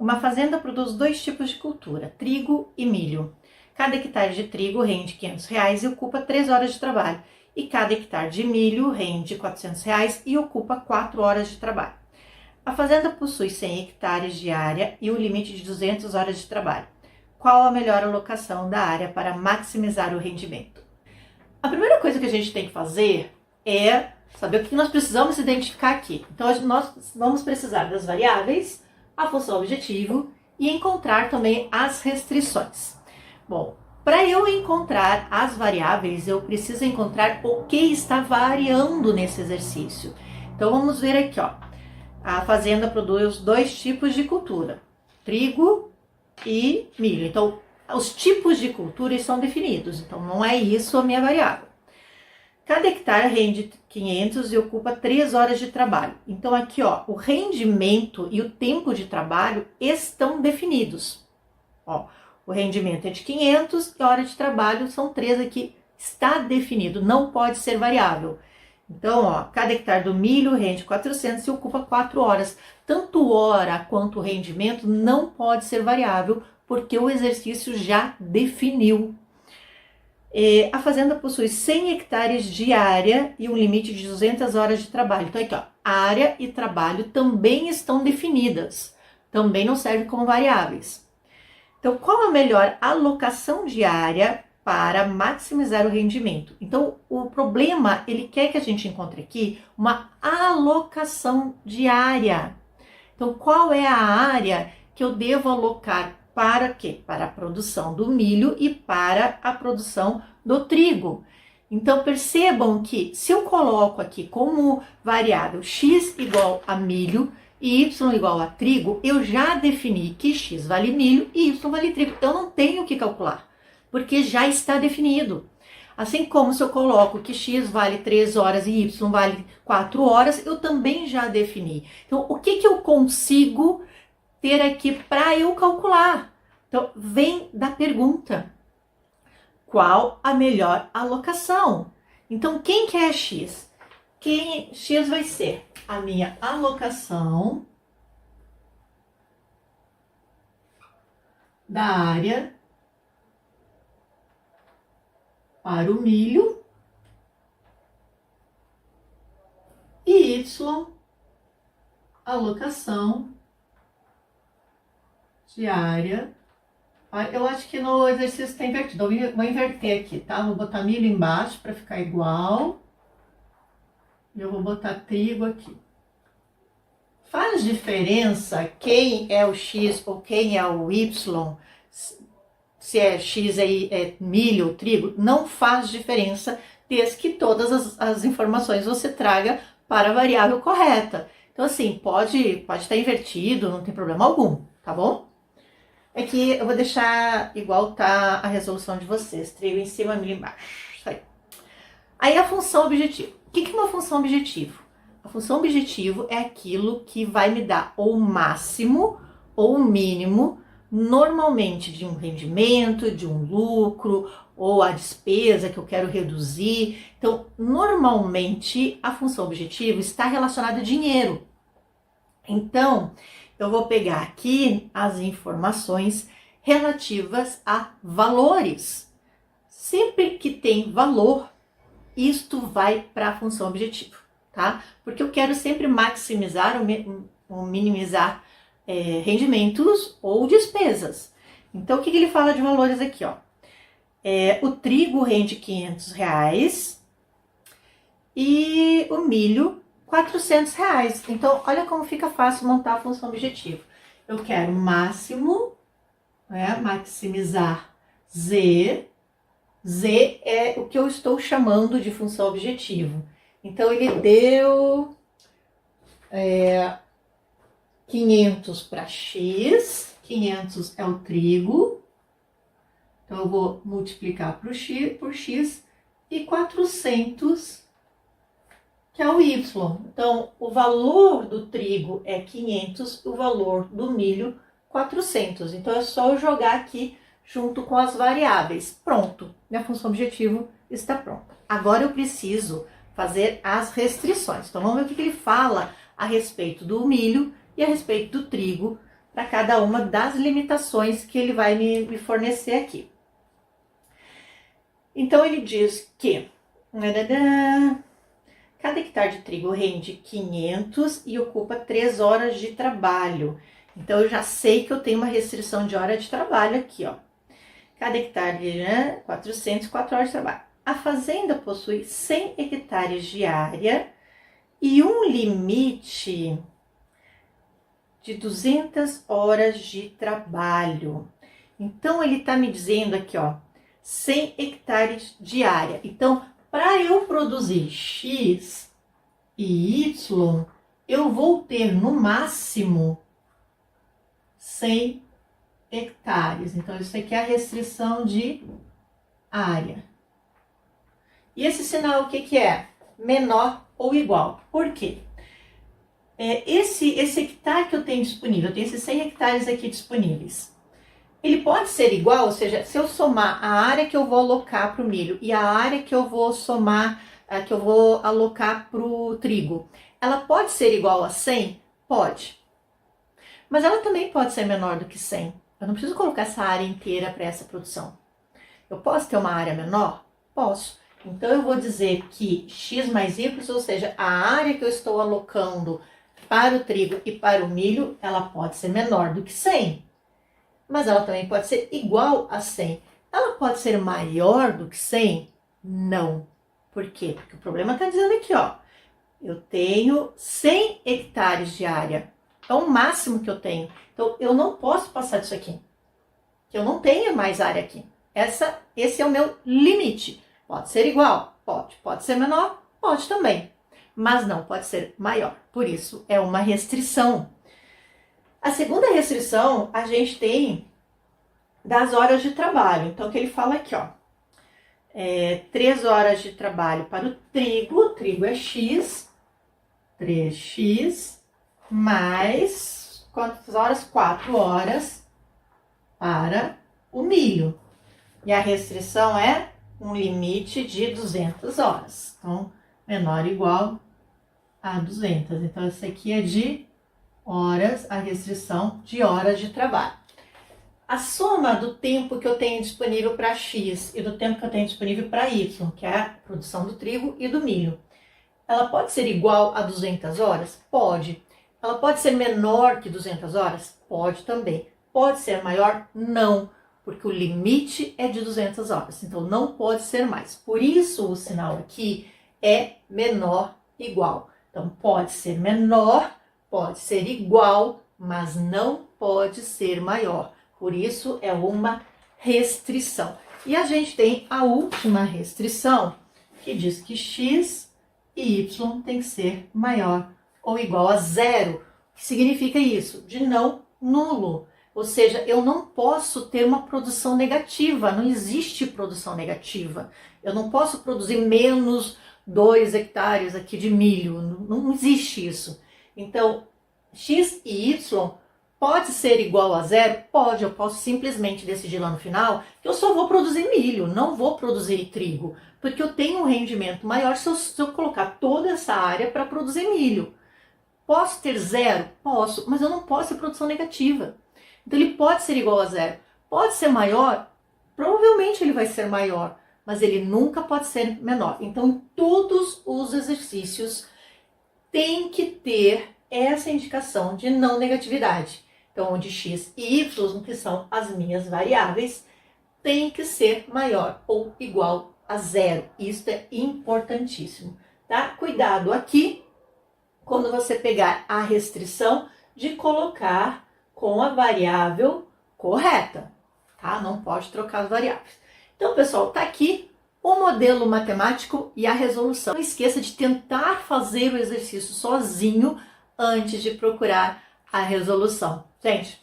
Uma fazenda produz 2 tipos de cultura, trigo e milho. Cada hectare de trigo rende R$500 e ocupa 3 horas de trabalho. E cada hectare de milho rende R$400 e ocupa 4 horas de trabalho. A fazenda possui 100 hectares de área e um limite de 200 horas de trabalho. Qual a melhor alocação da área para maximizar o rendimento? A primeira coisa que a gente tem que fazer é saber o que nós precisamos identificar aqui. Então, nós vamos precisar das variáveis, a função objetivo e encontrar também as restrições. Bom, para eu encontrar as variáveis, eu preciso encontrar o que está variando nesse exercício. Então, vamos ver aqui, ó. A fazenda produz 2 tipos de cultura, trigo e milho. Então, os tipos de cultura estão definidos. Então, não é isso a minha variável. Cada hectare rende 500 e ocupa 3 horas de trabalho. Então, aqui, ó, o rendimento e o tempo de trabalho estão definidos. Ó, o rendimento é de 500 e a hora de trabalho são 3 aqui. Está definido, não pode ser variável. Então, ó, cada hectare do milho rende 400 e ocupa 4 horas. Tanto hora quanto rendimento não pode ser variável, porque o exercício já definiu. A fazenda possui 100 hectares de área e um limite de 200 horas de trabalho. Então, aqui, ó, área e trabalho também estão definidas. Também não servem como variáveis. Então, qual a melhor alocação de área para maximizar o rendimento? Então, o problema, ele quer que a gente encontre aqui uma alocação de área. Então, qual é a área que eu devo alocar para quê? Para a produção do milho e para a produção do trigo. Então, percebam que se eu coloco aqui como variável x igual a milho e y igual a trigo, eu já defini que x vale milho e y vale trigo. Eu não tenho que calcular, porque já está definido. Assim como se eu coloco que x vale 3 horas e y vale 4 horas, eu também já defini. Então, o que eu consigo ter aqui para eu calcular? Então, vem da pergunta. Qual a melhor alocação? Então, quem que é x? X vai ser a minha alocação da área para o milho e y, alocação de área. Eu acho que no exercício está invertido. Eu vou inverter aqui, tá? Vou botar milho embaixo para ficar igual. E eu vou botar trigo aqui. Faz diferença quem é o x ou quem é o y? Se é x é milho ou trigo? Não faz diferença, desde que todas as informações você traga para a variável correta. Então, assim, pode estar invertido, não tem problema algum, tá bom? Aqui eu vou deixar igual tá a resolução de vocês. Trigo em cima, milho embaixo. Isso aí. Aí a função objetivo. O que é uma função objetivo? A função objetivo é aquilo que vai me dar ou o máximo ou o mínimo, normalmente de um rendimento, de um lucro, ou a despesa que eu quero reduzir. Então, normalmente a função objetivo está relacionada a dinheiro. Então, eu vou pegar aqui as informações relativas a valores. Sempre que tem valor, isto vai para a função objetivo, tá? Porque eu quero sempre maximizar ou minimizar rendimentos ou despesas. Então, o que ele fala de valores aqui, ó? O trigo rende R$500 e o milho R$400. Então, olha como fica fácil montar a função objetivo. Eu quero máximo, maximizar Z. Z é o que eu estou chamando de função objetivo. Então, ele deu 500 para X, 500 é o trigo. Então, eu vou multiplicar por X e 400 que é o Y. Então, o valor do trigo é 500, o valor do milho 400. Então, é só eu jogar aqui junto com as variáveis. Pronto, minha função objetivo está pronta. Agora eu preciso fazer as restrições. Então, vamos ver o que ele fala a respeito do milho e a respeito do trigo para cada uma das limitações que ele vai me fornecer aqui. Então, ele diz que cada hectare de trigo rende 500 e ocupa 3 horas de trabalho. Então, eu já sei que eu tenho uma restrição de hora de trabalho aqui, ó. Cada hectare, 404 horas de trabalho. A fazenda possui 100 hectares de área e um limite de 200 horas de trabalho. Então, ele está me dizendo aqui, ó, 100 hectares de área. Então, para eu produzir X e Y, eu vou ter no máximo 100 hectares. Então, isso aqui é a restrição de área. E esse sinal, o que que é? Menor ou igual. Por quê? Esse hectare que eu tenho disponível, eu tenho esses 100 hectares aqui disponíveis. Ele pode ser igual, ou seja, se eu somar a área que eu vou alocar para o milho e a área que eu vou somar, que eu vou alocar para o trigo, ela pode ser igual a 100? Pode. Mas ela também pode ser menor do que 100. Eu não preciso colocar essa área inteira para essa produção. Eu posso ter uma área menor? Posso. Então, eu vou dizer que X mais Y, ou seja, a área que eu estou alocando para o trigo e para o milho, ela pode ser menor do que 100. Mas ela também pode ser igual a 100. Ela pode ser maior do que 100? Não. Por quê? Porque o problema está dizendo aqui, ó. Eu tenho 100 hectares de área. É o máximo que eu tenho. Então, eu não posso passar disso aqui. Eu não tenho mais área aqui. Esse é o meu limite. Pode ser igual? Pode. Pode ser menor? Pode também. Mas não pode ser maior. Por isso, é uma restrição. A segunda restrição, a gente tem das horas de trabalho. Então, o que ele fala aqui, ó. 3 horas de trabalho para o trigo é X, 3x, mais quantas horas? 4 horas para o milho. E a restrição é um limite de 200 horas. Então, menor ou igual a 200. Então, essa aqui é de horas, a restrição de horas de trabalho. A soma do tempo que eu tenho disponível para X e do tempo que eu tenho disponível para Y, que é a produção do trigo e do milho, ela pode ser igual a 200 horas? Pode. Ela pode ser menor que 200 horas? Pode também. Pode ser maior? Não, porque o limite é de 200 horas, então não pode ser mais. Por isso o sinal aqui é menor igual. Então pode ser menor, pode ser igual, mas não pode ser maior. Por isso é uma restrição. E a gente tem a última restrição, que diz que X e Y tem que ser maior ou igual a zero. O que significa isso? De não nulo. Ou seja, eu não posso ter uma produção negativa, não existe produção negativa. Eu não posso produzir menos 2 hectares aqui de milho, não existe isso. Então, X e Y pode ser igual a zero? Pode, eu posso simplesmente decidir lá no final que eu só vou produzir milho, não vou produzir trigo, porque eu tenho um rendimento maior se eu colocar toda essa área para produzir milho. Posso ter zero? Posso, mas eu não posso ter produção negativa. Então ele pode ser igual a zero. Pode ser maior? Provavelmente ele vai ser maior, mas ele nunca pode ser menor. Então todos os exercícios têm que ter essa indicação de não negatividade. Então, onde X e Y, que são as minhas variáveis, tem que ser maior ou igual a zero. Isso é importantíssimo, tá? Cuidado aqui, quando você pegar a restrição, de colocar com a variável correta, tá? Não pode trocar as variáveis. Então, pessoal, tá aqui o modelo matemático e a resolução. Não esqueça de tentar fazer o exercício sozinho antes de procurar a resolução. Gente,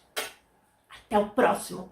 até o próximo!